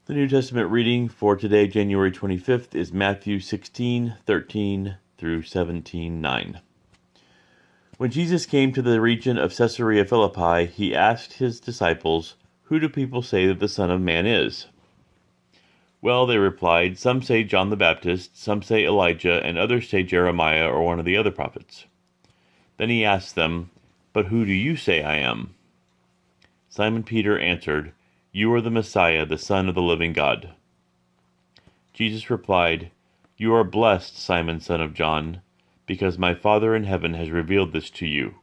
The New Testament reading for today, January 25th, is Matthew 16:13 through 17:9. When Jesus came to the region of Caesarea Philippi, he asked his disciples, "Who do people say that the Son of Man is?" "Well," they replied, "some say John the Baptist, some say Elijah, and others say Jeremiah or one of the other prophets." Then he asked them, "But who do you say I am?" Simon Peter answered, "You are the Messiah, the Son of the living God." Jesus replied, "You are blessed, Simon, son of John, because my Father in heaven has revealed this to you.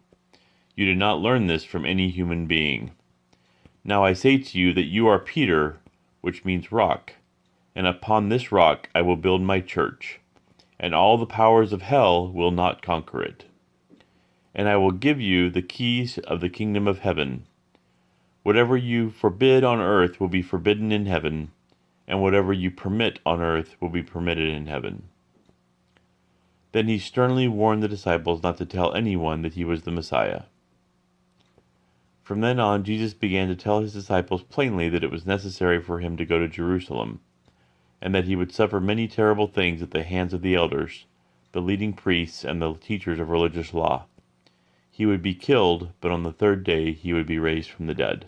You did not learn this from any human being. Now I say to you that you are Peter, which means rock, and upon this rock I will build my church, and all the powers of hell will not conquer it. And I will give you the keys of the kingdom of heaven. Whatever you forbid on earth will be forbidden in heaven, and whatever you permit on earth will be permitted in heaven." Then he sternly warned the disciples not to tell anyone that he was the Messiah. From then on, Jesus began to tell his disciples plainly that it was necessary for him to go to Jerusalem, and that he would suffer many terrible things at the hands of the elders, the leading priests, and the teachers of religious law. He would be killed, but on the third day he would be raised from the dead.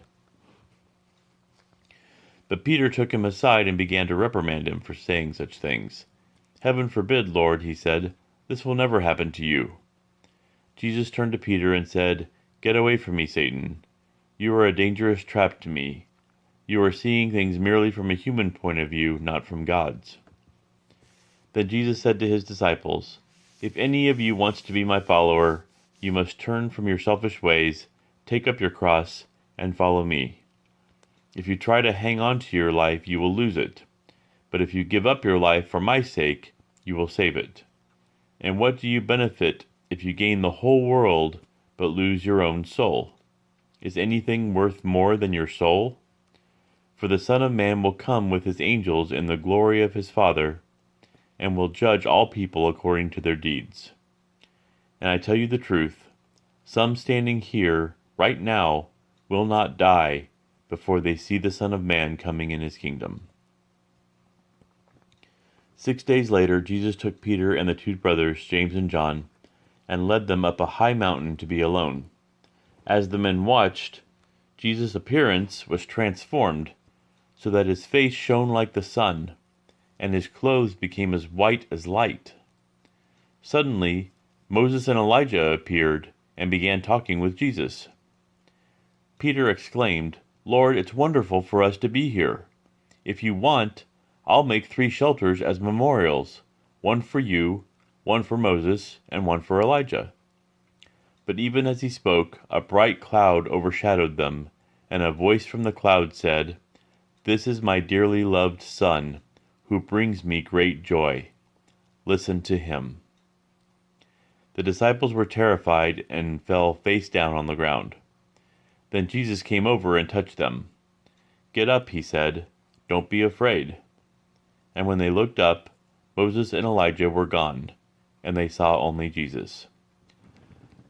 But Peter took him aside and began to reprimand him for saying such things. "Heaven forbid, Lord," he said, "this will never happen to you." Jesus turned to Peter and said, "Get away from me, Satan. You are a dangerous trap to me. You are seeing things merely from a human point of view, not from God's." Then Jesus said to his disciples, "If any of you wants to be my follower, you must turn from your selfish ways, take up your cross, and follow me. If you try to hang on to your life, you will lose it. But if you give up your life for my sake, you will save it. And what do you benefit if you gain the whole world, but lose your own soul? Is anything worth more than your soul? For the Son of Man will come with his angels in the glory of his Father, and will judge all people according to their deeds. And I tell you the truth, some standing here right now will not die before they see the Son of Man coming in his kingdom." 6 days later, Jesus took Peter and the two brothers, James and John, and led them up a high mountain to be alone. As the men watched, Jesus' appearance was transformed, so that his face shone like the sun, and his clothes became as white as light. Suddenly, Moses and Elijah appeared and began talking with Jesus. Peter exclaimed, "Lord, it's wonderful for us to be here. If you want, I'll make 3 shelters as memorials, one for you, one for Moses, and one for Elijah." But even as he spoke, a bright cloud overshadowed them, and a voice from the cloud said, "This is my dearly loved Son, who brings me great joy. Listen to him." The disciples were terrified and fell face down on the ground. Then Jesus came over and touched them. "Get up," he said. "Don't be afraid." And when they looked up, Moses and Elijah were gone, and they saw only Jesus.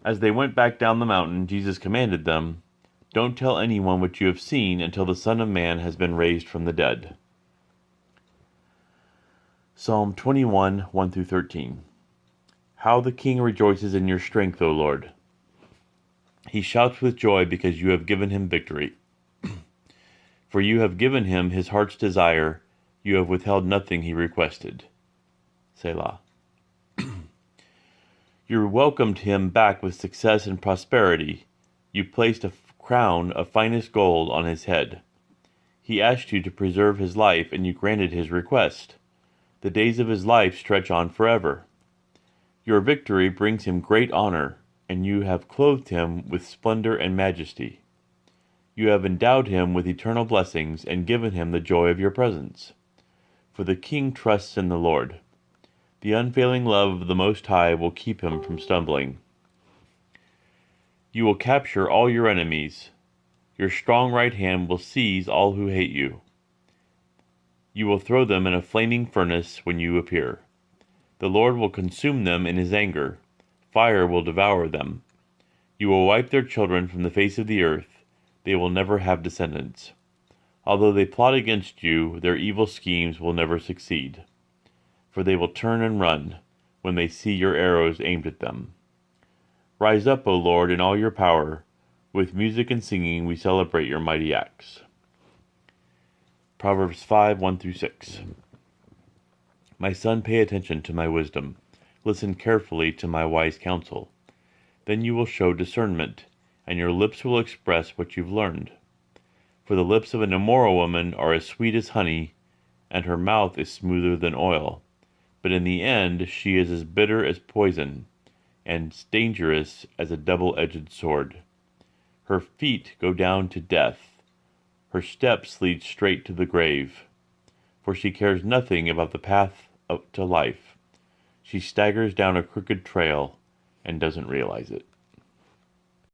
As they went back down the mountain, Jesus commanded them, "Don't tell anyone what you have seen until the Son of Man has been raised from the dead." Psalm 21, 1-13. How the king rejoices in your strength, O Lord! He shouts with joy because you have given him victory. For you have given him his heart's desire, you have withheld nothing he requested. Selah. You welcomed him back with success and prosperity. You placed a crown of finest gold on his head. He asked you to preserve his life, and you granted his request. The days of his life stretch on forever. Your victory brings him great honor, and you have clothed him with splendor and majesty. You have endowed him with eternal blessings and given him the joy of your presence. For the king trusts in the Lord. The unfailing love of the Most High will keep him from stumbling. You will capture all your enemies. Your strong right hand will seize all who hate you. You will throw them in a flaming furnace when you appear. The Lord will consume them in his anger. Fire will devour them. You will wipe their children from the face of the earth. They will never have descendants. Although they plot against you, their evil schemes will never succeed, for they will turn and run when they see your arrows aimed at them. Rise up, O Lord, in all your power. With music and singing we celebrate your mighty acts. Proverbs 5:1-6. My son, pay attention to my wisdom. Listen carefully to my wise counsel. Then you will show discernment, and your lips will express what you've learned. For the lips of an immoral woman are as sweet as honey, and her mouth is smoother than oil. But in the end she is as bitter as poison, and dangerous as a double-edged sword. Her feet go down to death. Her steps lead straight to the grave. For she cares nothing about the path up to life. She staggers down a crooked trail and doesn't realize it.